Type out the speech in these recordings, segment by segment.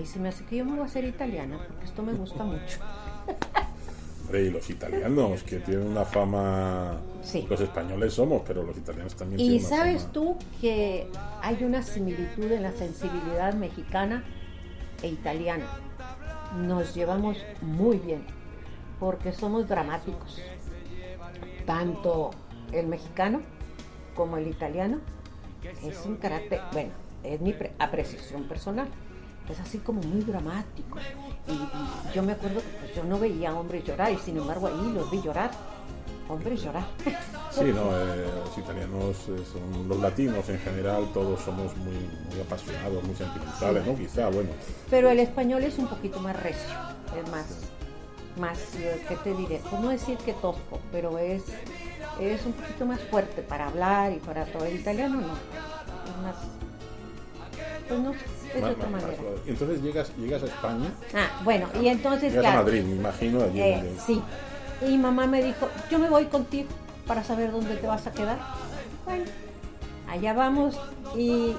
Ay, se me hace que yo me voy a hacer italiana, porque esto me gusta mucho. Hombre, y los italianos, que tienen una fama... Sí. Los españoles somos, pero los italianos también Y tienen una sabes fama... tú que hay una similitud en la sensibilidad mexicana e italiana. Nos llevamos muy bien, porque somos dramáticos. Tanto el mexicano como el italiano es un carácter, bueno, es mi apreciación personal, es así como muy dramático. Y yo me acuerdo que pues, yo no veía hombres llorar, y sin embargo ahí los vi llorar, hombres llorar. Sí, no, los italianos son los latinos en general, todos somos muy apasionados, muy sentimentales, ¿no? Quizá, bueno. Pero el español es un poquito más recio, es más, ¿qué te diré? Pues no decir que tosco, pero es un poquito más fuerte para hablar y para todo. El italiano no, es más, pues no sé, es de otra manera. Entonces llegas a España. Bueno, y entonces llegas claro, a Madrid, me imagino. Allí sí, y mamá me dijo, yo me voy contigo para saber dónde te vas a quedar. Bueno, allá vamos y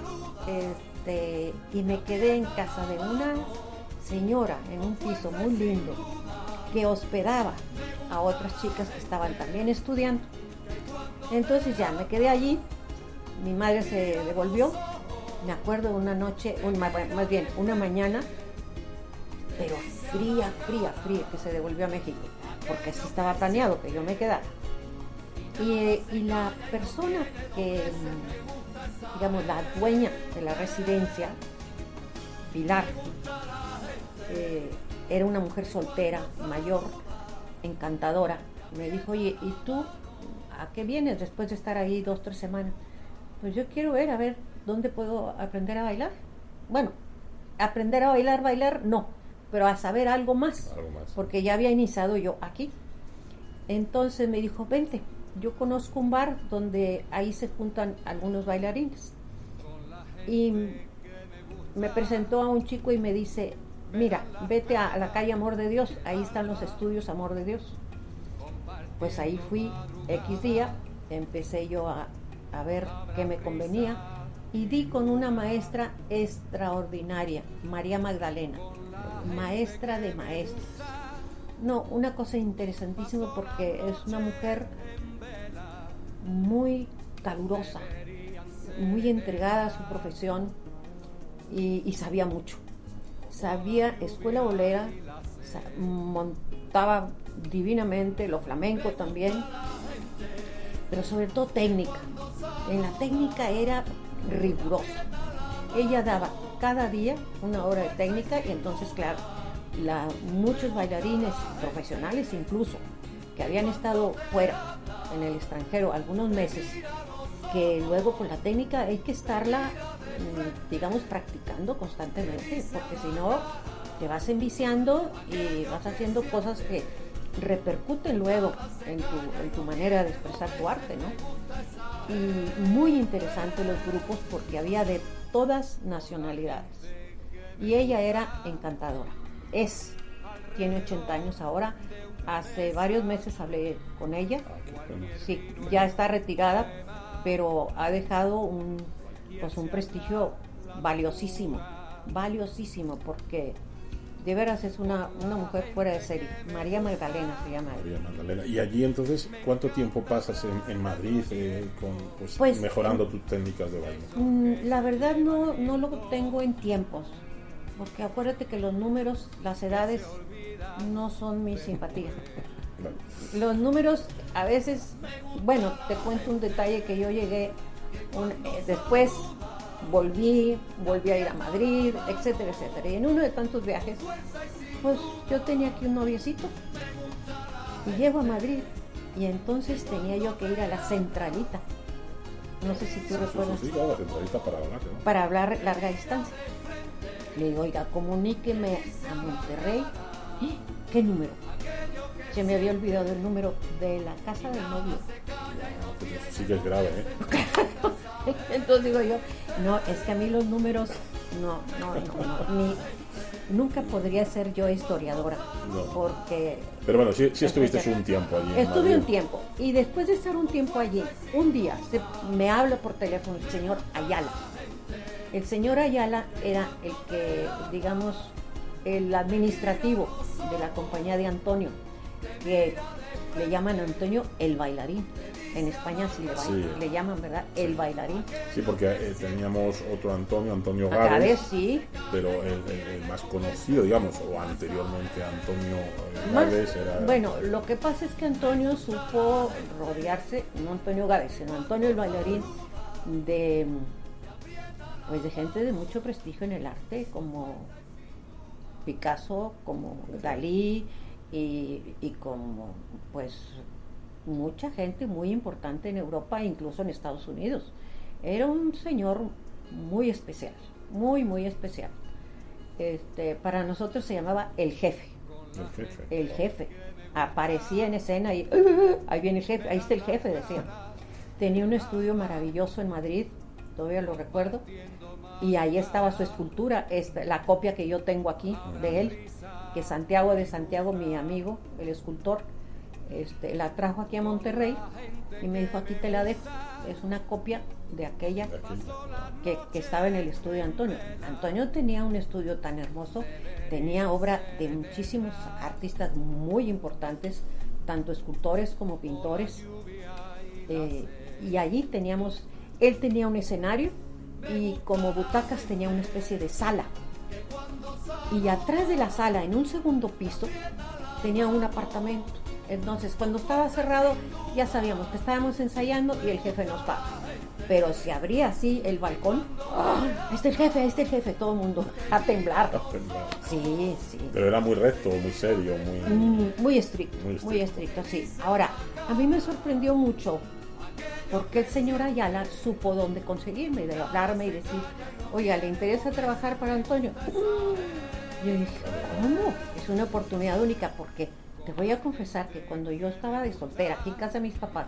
me quedé en casa de una señora en un piso muy lindo que hospedaba a otras chicas que estaban también estudiando. Entonces ya me quedé allí, mi madre se devolvió, me acuerdo de una noche, más bien una mañana, pero fría, que se devolvió a México, porque así estaba planeado que yo me quedara. Y la persona que, digamos, la dueña de la residencia, Pilar, era una mujer soltera, mayor, encantadora. Me dijo, oye, ¿y tú a qué vienes después de estar ahí 2-3 semanas? Pues yo quiero a ver dónde puedo aprender a bailar. Bueno, aprender a bailar no, pero a saber algo más, porque ya había iniciado yo aquí. Entonces me dijo, vente, yo conozco un bar donde ahí se juntan algunos bailarines. Y me presentó a un chico y me dice, mira, vete a la calle Amor de Dios, ahí están los estudios Amor de Dios. Pues ahí fui X día, empecé yo a ver qué me convenía y di con una maestra extraordinaria, María Magdalena, maestra de maestros. No, una cosa interesantísima porque es una mujer muy calurosa, muy entregada a su profesión y sabía mucho. Sabía escuela bolera, montaba divinamente, lo flamenco también, pero sobre todo técnica. En la técnica era rigurosa. Ella daba cada día una hora de técnica y entonces, claro, muchos bailarines profesionales incluso, que habían estado fuera, en el extranjero, algunos meses, que luego con la técnica hay que estarla, digamos, practicando constantemente, porque si no te vas enviciando y vas haciendo cosas que repercuten luego en tu manera de expresar tu arte, ¿no? Y muy interesante los grupos porque había de todas nacionalidades y ella era encantadora. Tiene 80 años ahora. Hace varios meses hablé con ella. Sí, ya está retirada, pero ha dejado un prestigio valiosísimo, porque de veras es una mujer fuera de serie. María Magdalena se llama. María Magdalena. Y allí entonces, ¿cuánto tiempo pasas en Madrid pues, mejorando tus técnicas de baile? La verdad no lo tengo en tiempos, porque acuérdate que los números, las edades no son mi simpatía. Vale. Los números a veces, bueno, te cuento un detalle que yo llegué después volví a ir a Madrid, etcétera, etcétera. Y en uno de tantos viajes, pues yo tenía aquí un noviecito y llego a Madrid y entonces tenía yo que ir a la centralita. No sé si tú recuerdas. Sí, la centralita para hablar, ¿no? Para hablar larga distancia. Le digo, oiga, comuníqueme a Monterrey. ¿Qué número? Se me había olvidado el número de la casa del novio. Pues eso sí que es grave, ¿eh? Entonces digo yo, no, es que a mí los números, nunca podría ser yo historiadora, No. porque... Pero bueno, sí estuviste un tiempo allí. Estuve un tiempo, y después de estar un tiempo allí, un día me habla por teléfono el señor Ayala, El señor Ayala era el que, digamos, el administrativo de la compañía de Antonio, que le llaman a Antonio el bailarín. En España sí le llaman, ¿verdad? El bailarín. Sí, porque teníamos otro Antonio Gávez. Gávez, Sí. pero el más conocido, digamos, o anteriormente Antonio Gávez era... Bueno, lo que pasa es que Antonio supo rodearse, no Antonio Gávez, sino Antonio el bailarín, de gente de mucho prestigio en el arte, como Picasso, como Dalí y como pues mucha gente muy importante en Europa e incluso en Estados Unidos. Era un señor muy especial, muy especial. Para nosotros se llamaba el jefe. El jefe. Aparecía en escena y ahí viene el jefe, ahí está el jefe, decía. Tenía un estudio maravilloso en Madrid, todavía lo recuerdo, y ahí estaba su escultura, la copia que yo tengo aquí de él, que Santiago de Santiago, mi amigo, el escultor, la trajo aquí a Monterrey y me dijo, aquí te la dejo. Es una copia de aquella que estaba en el estudio de Antonio. Antonio tenía un estudio tan hermoso, tenía obra de muchísimos artistas muy importantes, tanto escultores como pintores, y allí él tenía un escenario y como butacas tenía una especie de sala, y atrás de la sala, en un segundo piso, tenía un apartamento. Entonces, cuando estaba cerrado, ya sabíamos que estábamos ensayando y el jefe no estaba. Pero se abría así el balcón, ¡oh! Ahí está el jefe, todo el mundo a temblar. Sí. Pero era muy recto, muy serio, muy estricto, sí. Ahora, a mí me sorprendió mucho porque el señor Ayala supo dónde conseguirme, de hablarme y decir, oiga, ¿le interesa trabajar para Antonio? Yo dije, ¿cómo? Es una oportunidad única, porque te voy a confesar que cuando yo estaba de soltera, aquí en casa de mis papás,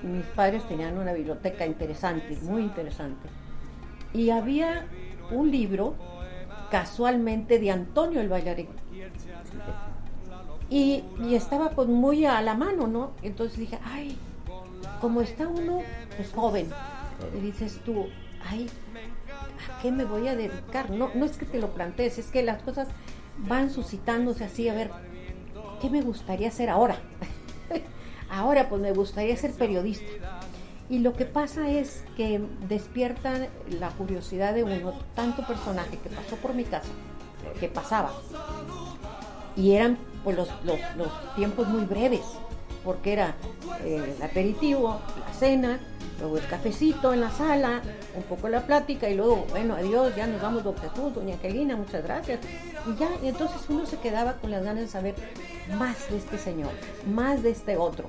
mis padres tenían una biblioteca interesante, muy interesante, y había un libro casualmente de Antonio el bailarín, y estaba pues muy a la mano, ¿no? Entonces dije, ay, como está uno pues joven, y dices tú, ay, ¿a qué me voy a dedicar? No es que te lo plantees, es que las cosas van suscitándose así, a ver, ¿qué me gustaría hacer ahora? Ahora pues me gustaría ser periodista. Y lo que pasa es que despierta la curiosidad de uno, tanto personaje que pasó por mi casa, que pasaba, y eran pues los tiempos muy breves, porque era el aperitivo, la cena, luego el cafecito en la sala, un poco la plática y luego, bueno, adiós, ya nos vamos, don Jesús, doña Angelina, muchas gracias. Y entonces uno se quedaba con las ganas de saber más de este señor, más de este otro,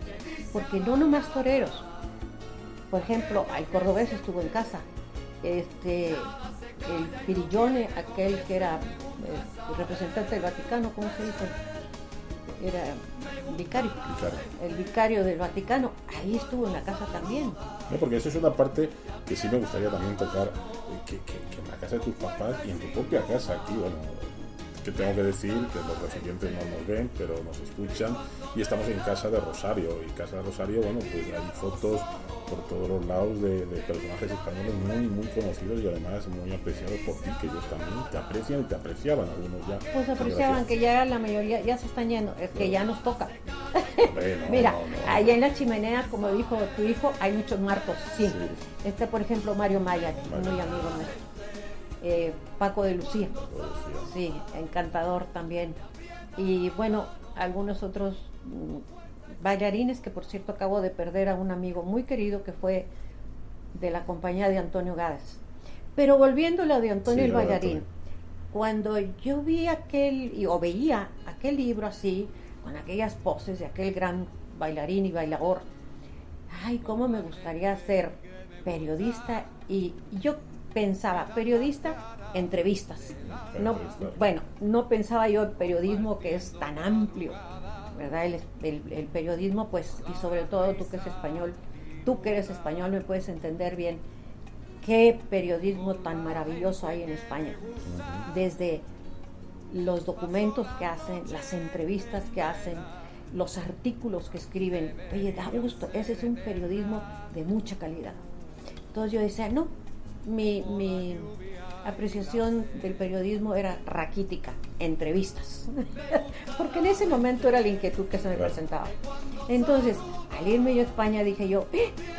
porque no nomás toreros. Por ejemplo, el cordobés estuvo en casa, el Pirillone, aquel que era representante del Vaticano, ¿cómo se dice? Era vicario. El vicario del Vaticano, ahí estuvo en la casa también. No, porque eso es una parte que sí me gustaría también tocar, que en la casa de tus papás y en tu propia casa aquí, bueno, que tengo que decir que los recipientes no nos ven, pero nos escuchan, y estamos en Casa de Rosario, y Casa de Rosario, bueno, pues hay fotos por todos los lados de personajes españoles muy conocidos y además muy apreciados por ti, que ellos también te aprecian y te apreciaban, algunos ya. Pues apreciaban, que ya la mayoría ya se están yendo, es que ya nos toca. Bueno, Mira, allá en la chimenea, como dijo tu hijo, hay muchos muertos, sí. Por ejemplo, Mario Maya, muy amigo nuestro. Paco de Lucía, sí, encantador también. Y bueno, algunos otros bailarines, que por cierto acabo de perder a un amigo muy querido que fue de la compañía de Antonio Gávez. Pero volviendo a lo de Antonio el bailarín, cuando yo vi veía aquel libro así, con aquellas poses de aquel gran bailarín y bailador, ay, cómo me gustaría ser periodista. Y yo pensaba, periodista, entrevistas. No pensaba yo el periodismo, que es tan amplio, ¿verdad? El periodismo, pues, y sobre todo tú que eres español, me puedes entender bien qué periodismo tan maravilloso hay en España. Desde los documentos que hacen, las entrevistas que hacen, los artículos que escriben, oye, da gusto, ese es un periodismo de mucha calidad. Entonces yo decía, no, mi apreciación del periodismo era raquítica, entrevistas, porque en ese momento era la inquietud que se me presentaba. Entonces, al irme yo a España dije yo,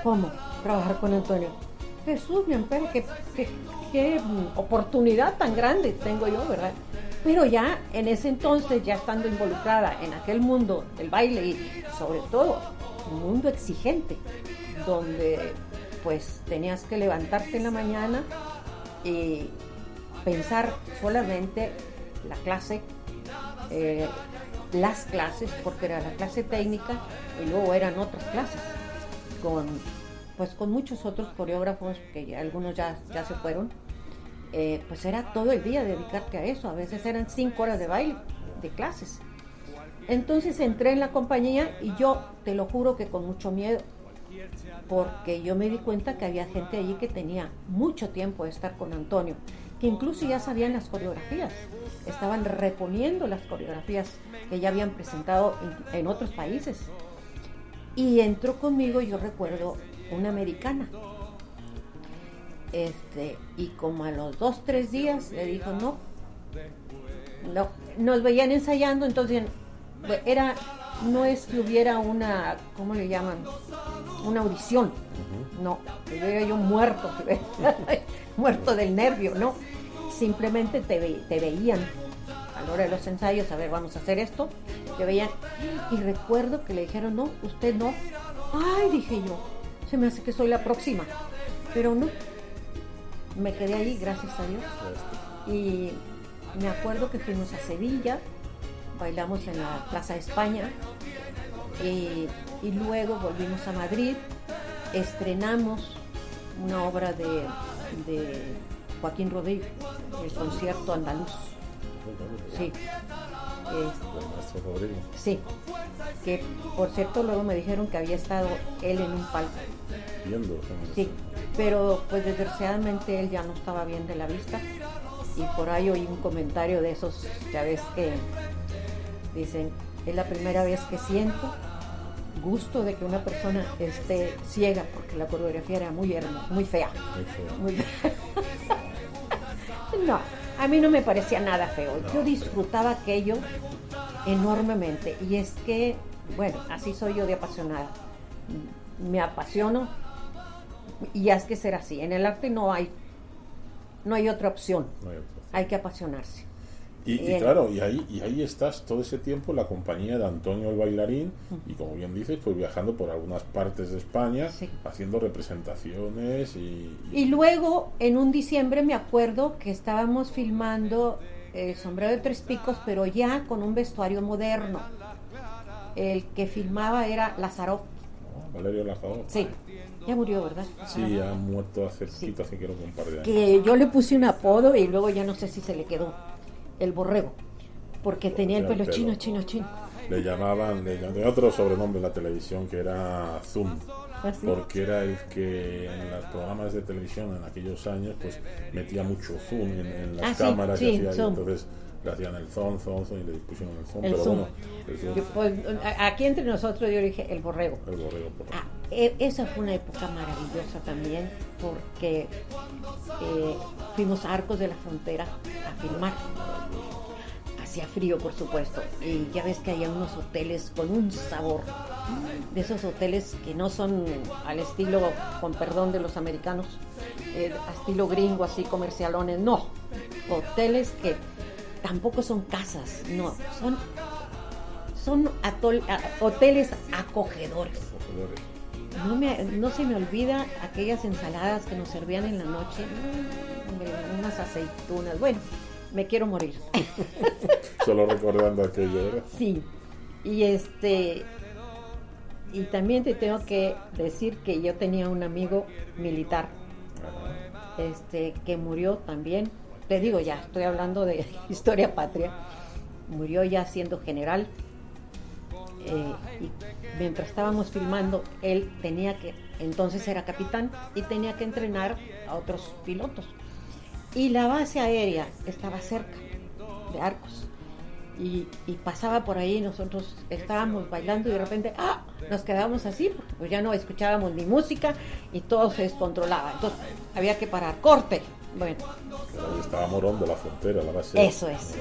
¿cómo? Trabajar con Antonio. Jesús, mi amparo, qué oportunidad tan grande tengo yo, ¿verdad? Pero ya en ese entonces, ya estando involucrada en aquel mundo del baile y sobre todo un mundo exigente, donde pues tenías que levantarte en la mañana y pensar solamente la clase, las clases, porque era la clase técnica y luego eran otras clases con muchos otros coreógrafos que ya, algunos ya se fueron. Pues era todo el día dedicarte a eso, a veces eran 5 horas de baile, de clases. Entonces entré en la compañía y yo te lo juro que con mucho miedo, porque yo me di cuenta que había gente allí que tenía mucho tiempo de estar con Antonio, que incluso ya sabían las coreografías, estaban reponiendo las coreografías que ya habían presentado en otros países. Y entró conmigo, yo recuerdo, una americana. Y como a los 2-3 días le dijo no, nos veían ensayando, entonces no es que hubiera una, ¿cómo le llaman? Una audición, no, hubiera yo muerto, muerto del nervio, no, simplemente te veían a la hora de los ensayos, a ver, vamos a hacer esto, te veían, y recuerdo que le dijeron no, usted no, ay, dije yo, se me hace que soy la próxima, pero no. Me quedé ahí, gracias a Dios. Y me acuerdo que fuimos a Sevilla, bailamos en la Plaza de España y luego volvimos a Madrid, estrenamos una obra de Joaquín Rodríguez, el concierto andaluz. Sí. Sí, que por cierto luego me dijeron que había estado él en un palco. Sí, pero pues desgraciadamente él ya no estaba bien de la vista y por ahí oí un comentario de esos, ya ves que dicen, es la primera vez que siento gusto de que una persona esté ciega, porque la coreografía era muy fea. Muy fea. No, a mí no me parecía nada feo, yo disfrutaba aquello enormemente y es que, bueno, así soy yo de apasionada, me apasiono y es que ser así, en el arte no hay otra opción, hay que apasionarse. Y claro, y ahí estás todo ese tiempo en la compañía de Antonio el bailarín y como bien dices, pues viajando por algunas partes de España, sí, haciendo representaciones y luego en un diciembre me acuerdo que estábamos filmando El sombrero de 3 picos, pero ya con un vestuario moderno. El que filmaba era Lázaro. Valerio Lázaro. Sí, ya murió, ¿verdad? Sí, ha muerto hace poquito, hace creo que un par de años. Que yo le puse un apodo y luego ya no sé si se le quedó. El borrego, porque tenía el pelo chino. Le llamaban, tenía otro sobrenombre en la televisión que era Zoom, ¿ah, sí? Porque era el que en los programas de televisión en aquellos años pues metía mucho zoom en las cámaras, sí, que hacía, entonces le hacían el zoom y le pusieron el zoom, pero zoom. Bueno, el zoom. Pues, aquí entre nosotros yo dije el borrego. El borrego, por favor. Esa fue una época maravillosa también, porque fuimos a Arcos de la Frontera a filmar. Hacía frío, por supuesto, y ya ves que había unos hoteles con un sabor, de esos hoteles que no son al estilo, con perdón de los americanos, a estilo gringo, así comercialones, no, hoteles que tampoco son casas, no, son hoteles acogedores. No se me olvida aquellas ensaladas que nos servían en la noche, unas aceitunas, bueno, me quiero morir. Solo recordando aquello, ¿verdad? Sí, y también te tengo que decir que yo tenía un amigo militar, que murió también, te digo ya, estoy hablando de historia patria, murió ya siendo general. Y mientras estábamos filmando, él entonces era capitán y tenía que entrenar a otros pilotos. Y la base aérea estaba cerca de Arcos. Y pasaba por ahí, nosotros estábamos bailando y de repente, nos quedábamos así, porque pues ya no escuchábamos ni música y todo se descontrolaba. Entonces había que parar, corte. Bueno, Ahí estaba Morón de la Frontera, la base. eso es.